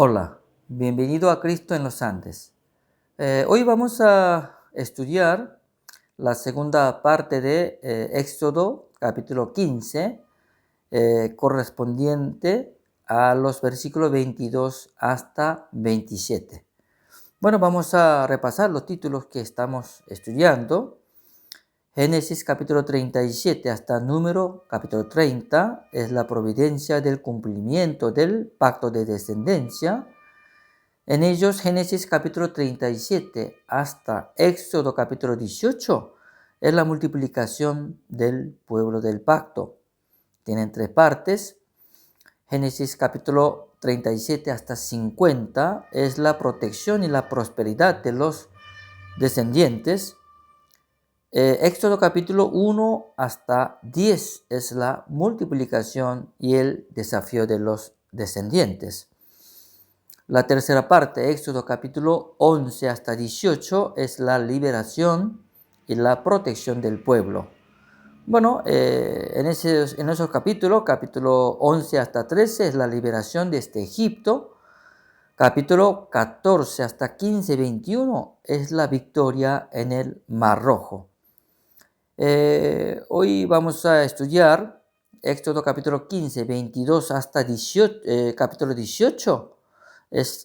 Hola, bienvenido a Cristo en los Andes. Hoy vamos a estudiar la segunda parte de Éxodo, capítulo 15, correspondiente a los versículos 22 hasta 27. Bueno, vamos a repasar los títulos que estamos estudiando. Génesis capítulo 37 hasta número capítulo 30 es la providencia del cumplimiento del pacto de descendencia. En ellos, Génesis capítulo 37 hasta Éxodo capítulo 18 es la multiplicación del pueblo del pacto. Tienen tres partes. Génesis capítulo 37 hasta 50 es la protección y la prosperidad de los descendientes. Éxodo capítulo 1 hasta 10 es la multiplicación y el desafío de los descendientes. La tercera parte, Éxodo capítulo 11 hasta 18, es la liberación y la protección del pueblo. Bueno, en esos capítulos, capítulo 11 hasta 13 es la liberación desde Egipto. Capítulo 14 hasta 15, 21 es la victoria en el Mar Rojo. Hoy vamos a estudiar Éxodo capítulo 15, 22 hasta 18, capítulo 18.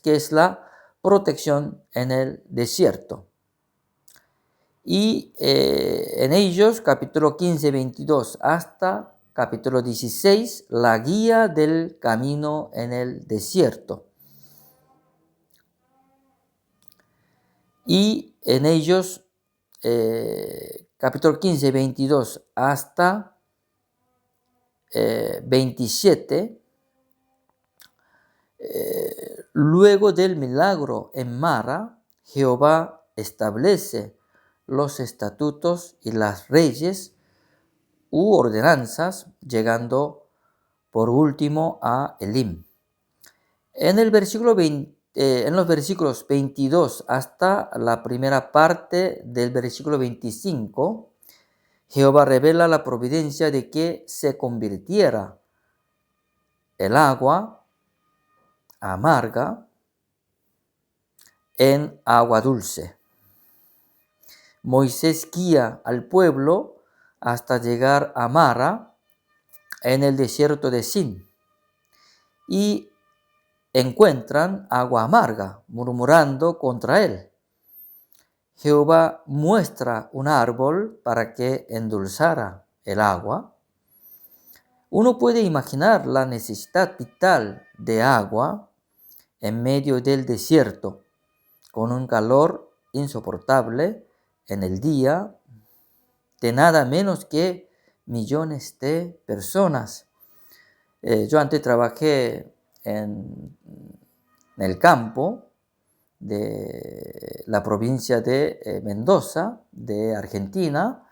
Que es la protección en el desierto. Y en ellos, capítulo 15, 22 hasta capítulo 16, la guía del camino en el desierto. Y en ellos, capítulo 15, 22 hasta 27, luego del milagro en Mara, Jehová establece los estatutos y las leyes u ordenanzas, llegando por último a Elim. En los versículos 22 hasta la primera parte del versículo 25, Jehová revela la providencia de que se convirtiera el agua amarga en agua dulce. Moisés guía al pueblo hasta llegar a Mara en el desierto de Sin y encuentran agua amarga, murmurando contra él. Jehová muestra un árbol para que endulzara el agua. Uno puede imaginar la necesidad vital de agua en medio del desierto, con un calor insoportable en el día de nada menos que millones de personas. Yo antes trabajé en el campo de la provincia de Mendoza, de Argentina,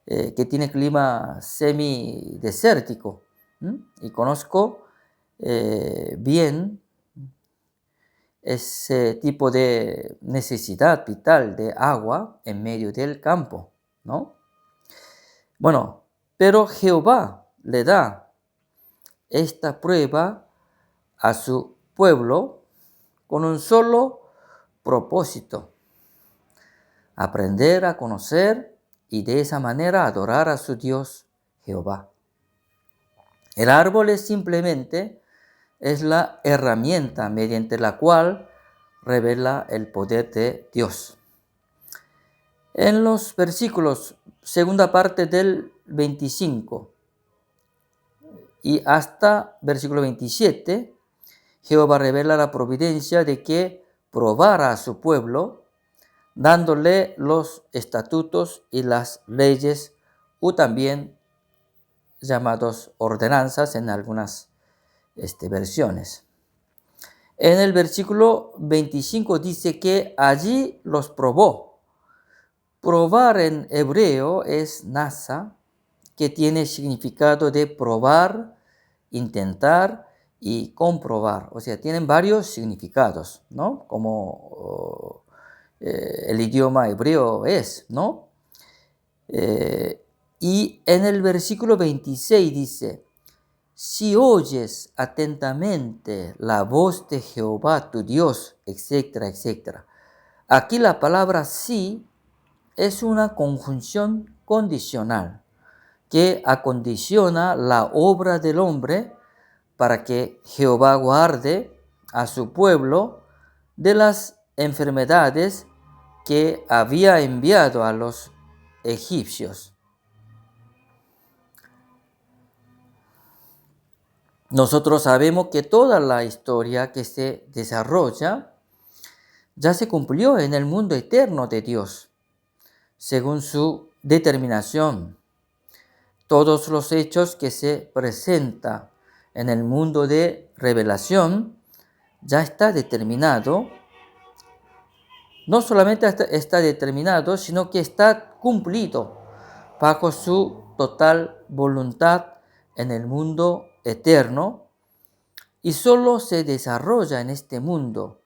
que tiene clima semidesértico, y conozco bien ese tipo de necesidad vital de agua en medio del campo, ¿no? Bueno, pero Jehová le da esta prueba a su pueblo con un solo propósito: aprender a conocer y de esa manera adorar a su Dios Jehová. El árbol es la herramienta mediante la cual revela el poder de Dios. En los versículos, segunda parte del 25 y hasta versículo 27, Jehová revela la providencia de que probara a su pueblo, dándole los estatutos y las leyes, o también llamados ordenanzas en algunas versiones. En el versículo 25 dice que allí los probó. Probar en hebreo es nasa, que tiene significado de probar, intentar y comprobar. O sea, tienen varios significados, ¿no? Como el idioma hebreo es, ¿no? Y en el versículo 26 dice: si oyes atentamente la voz de Jehová tu Dios, etcétera, etcétera. Aquí la palabra si es una conjunción condicional que acondiciona la obra del hombre para que Jehová guarde a su pueblo de las enfermedades que había enviado a los egipcios. Nosotros sabemos que toda la historia que se desarrolla ya se cumplió en el mundo eterno de Dios, según su determinación. Todos los hechos que se presentan en el mundo de revelación ya está determinado. No solamente está determinado, sino que está cumplido bajo su total voluntad en el mundo eterno y solo se desarrolla en este mundo,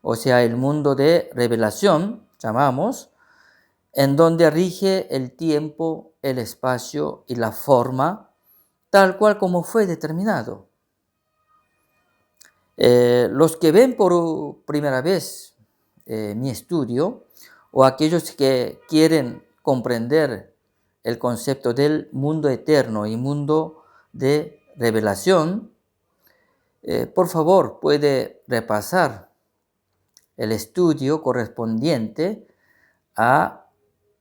o sea, el mundo de revelación, llamamos, en donde rige el tiempo, el espacio y la forma, tal cual como fue determinado. Los que ven por primera vez mi estudio, o aquellos que quieren comprender el concepto del mundo eterno y mundo de revelación, por favor puede repasar el estudio correspondiente a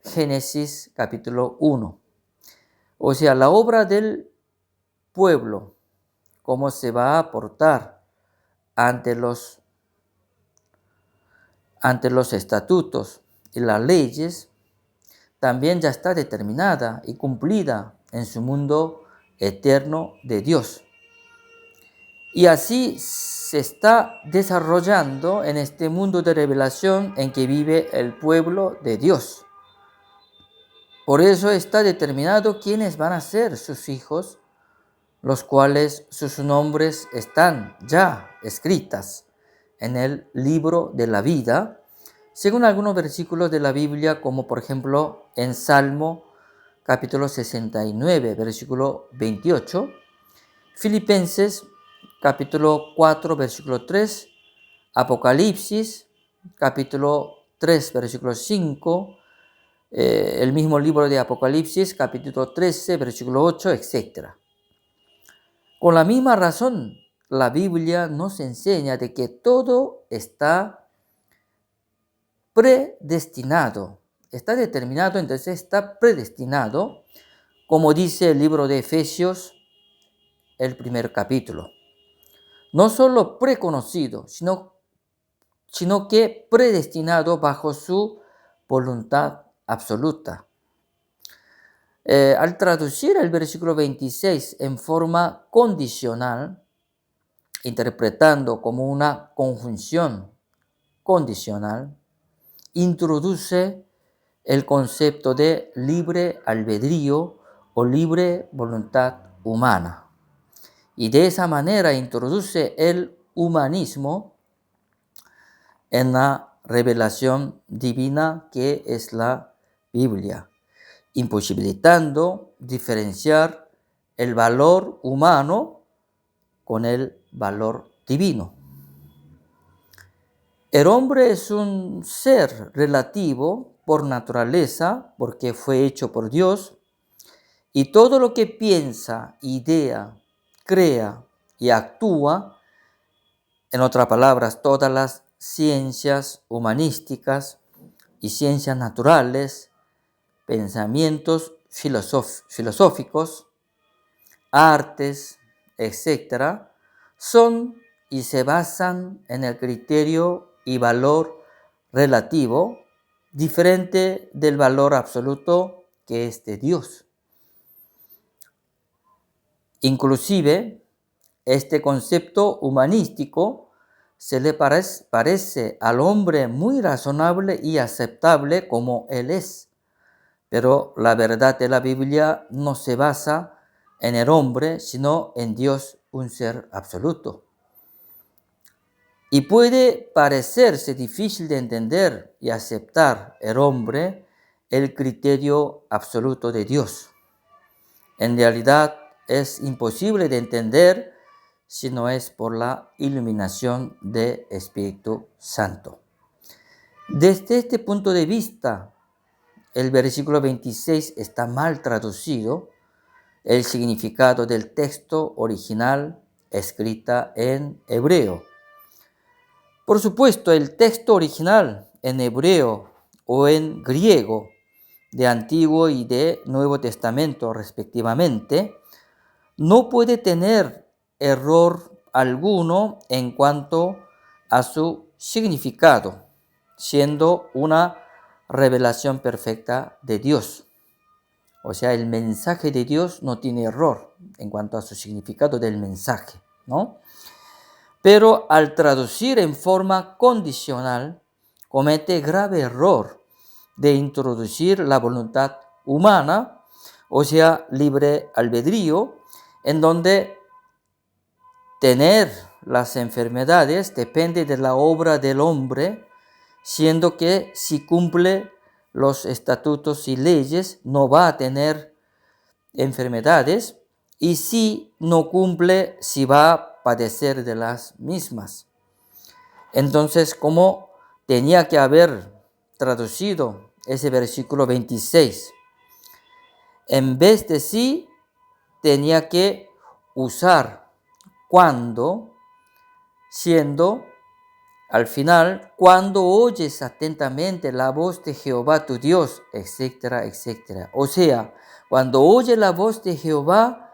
Génesis capítulo 1. O sea, la obra del pueblo, cómo se va a portar ante los estatutos y las leyes, también ya está determinada y cumplida en su mundo eterno de Dios. Y así se está desarrollando en este mundo de revelación en que vive el pueblo de Dios. Por eso está determinado quiénes van a ser sus hijos, los cuales sus nombres están ya escritas en el libro de la vida, según algunos versículos de la Biblia, como por ejemplo en Salmo capítulo 69, versículo 28, Filipenses capítulo 4, versículo 3, Apocalipsis capítulo 3, versículo 5, el mismo libro de Apocalipsis capítulo 13, versículo 8, etc. Con la misma razón, la Biblia nos enseña de que todo está predestinado, está determinado, entonces está predestinado, como dice el libro de Efesios, el primer capítulo. No solo preconocido, sino que predestinado bajo su voluntad absoluta. Al traducir el versículo 26 en forma condicional, interpretando como una conjunción condicional, introduce el concepto de libre albedrío o libre voluntad humana. Y de esa manera introduce el humanismo en la revelación divina que es la Biblia, imposibilitando diferenciar el valor humano con el valor divino. El hombre es un ser relativo por naturaleza, porque fue hecho por Dios, y todo lo que piensa, idea, crea y actúa, en otras palabras, todas las ciencias humanísticas y ciencias naturales, pensamientos filosóficos, artes, etc., son y se basan en el criterio y valor relativo diferente del valor absoluto que es de Dios. Inclusive, este concepto humanístico se le parece al hombre muy razonable y aceptable como él es. Pero la verdad de la Biblia no se basa en el hombre, sino en Dios, un ser absoluto. Y puede parecerse difícil de entender y aceptar el hombre el criterio absoluto de Dios. En realidad, es imposible de entender si no es por la iluminación del Espíritu Santo. Desde este punto de vista, el versículo 26 está mal traducido. El significado del texto original escrita en hebreo. Por supuesto, el texto original en hebreo o en griego de Antiguo y de Nuevo Testamento respectivamente no puede tener error alguno en cuanto a su significado, siendo una revelación perfecta de Dios. O sea, el mensaje de Dios no tiene error en cuanto a su significado del mensaje, ¿no? Pero al traducir en forma condicional, comete grave error de introducir la voluntad humana, o sea, libre albedrío, en donde tener las enfermedades depende de la obra del hombre, siendo que si cumple los estatutos y leyes no va a tener enfermedades, y si no cumple, si va a padecer de las mismas. Entonces, como tenía que haber traducido ese versículo 26, en vez de sí, tenía que usar cuando, siendo al final, cuando oyes atentamente la voz de Jehová tu Dios, etcétera, etcétera. O sea, cuando oye la voz de Jehová,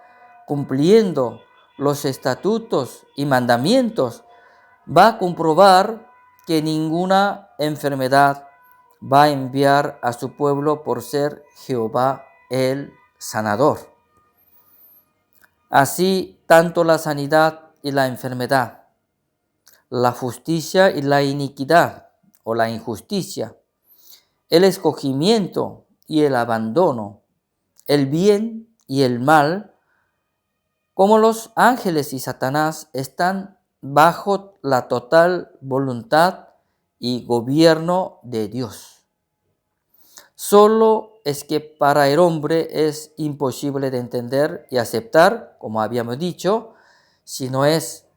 cumpliendo los estatutos y mandamientos, va a comprobar que ninguna enfermedad va a enviar a su pueblo por ser Jehová el sanador. Así, tanto la sanidad y la enfermedad, la justicia y la iniquidad o la injusticia, el escogimiento y el abandono, el bien y el mal, como los ángeles y Satanás, están bajo la total voluntad y gobierno de Dios. Solo es que para el hombre es imposible de entender y aceptar, como habíamos dicho, si no es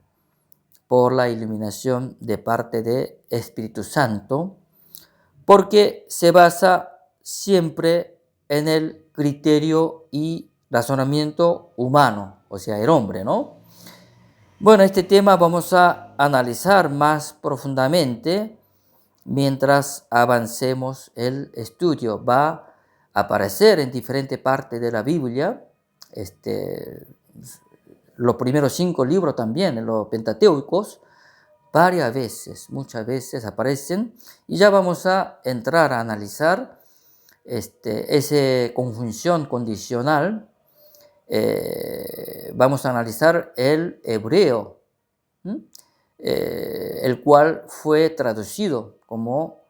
por la iluminación de parte del Espíritu Santo, porque se basa siempre en el criterio y razonamiento humano, o sea, el hombre, ¿no? Bueno, este tema vamos a analizar más profundamente mientras avancemos el estudio. Va a aparecer en diferentes partes de la Biblia, los primeros 5 libros también, los Pentateucos, varias veces, muchas veces aparecen, y ya vamos a entrar a analizar esa conjunción condicional. Vamos a analizar el hebreo, el cual fue traducido como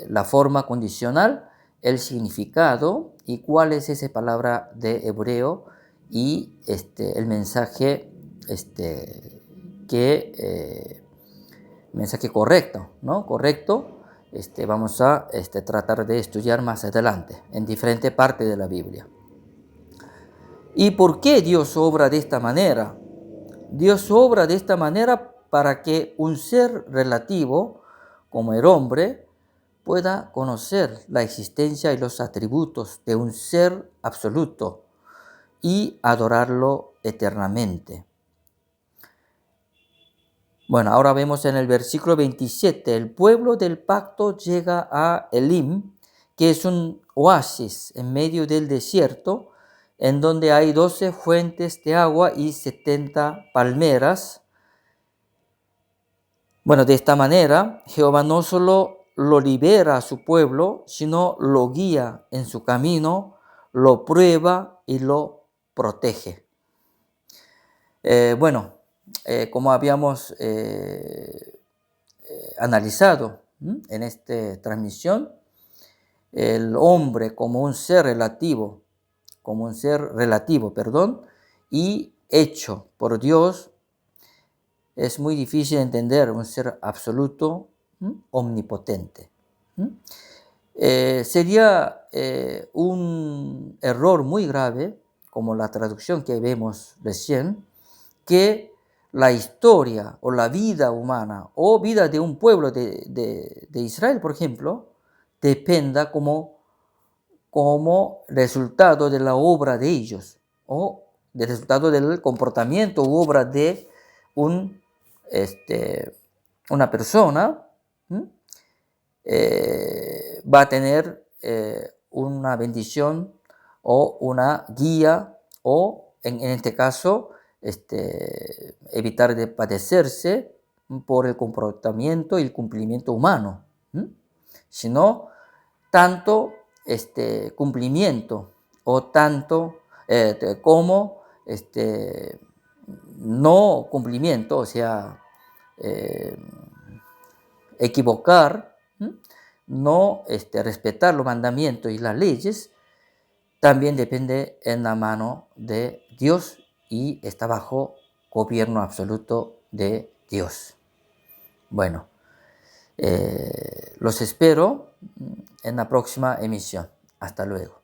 la forma condicional, el significado y cuál es esa palabra de hebreo y el mensaje mensaje correcto, ¿no? Correcto, vamos a tratar de estudiar más adelante en diferentes partes de la Biblia. ¿Y por qué Dios obra de esta manera? Dios obra de esta manera para que un ser relativo, como el hombre, pueda conocer la existencia y los atributos de un ser absoluto y adorarlo eternamente. Bueno, ahora vemos en el versículo 27, el pueblo del pacto llega a Elim, que es un oasis en medio del desierto, en donde hay 12 fuentes de agua y 70 palmeras. Bueno, de esta manera, Jehová no solo lo libera a su pueblo, sino lo guía en su camino, lo prueba y lo protege. Como habíamos analizado en esta transmisión, el hombre como un ser relativo, y hecho por Dios, es muy difícil entender un ser absoluto, omnipotente. Sería un error muy grave como la traducción que vemos recién, que la historia o la vida humana o vida de un pueblo de Israel, por ejemplo, dependa como resultado de la obra de ellos o del resultado del comportamiento u obra de un, una persona, va a tener una bendición o una guía o en este caso evitar de padecerse por el comportamiento y el cumplimiento humano, sino tanto cumplimiento o tanto como no cumplimiento, o sea, equivocar, no respetar los mandamientos y las leyes, también depende en la mano de Dios y está bajo gobierno absoluto de Dios. Bueno, los espero en la próxima emisión. Hasta luego.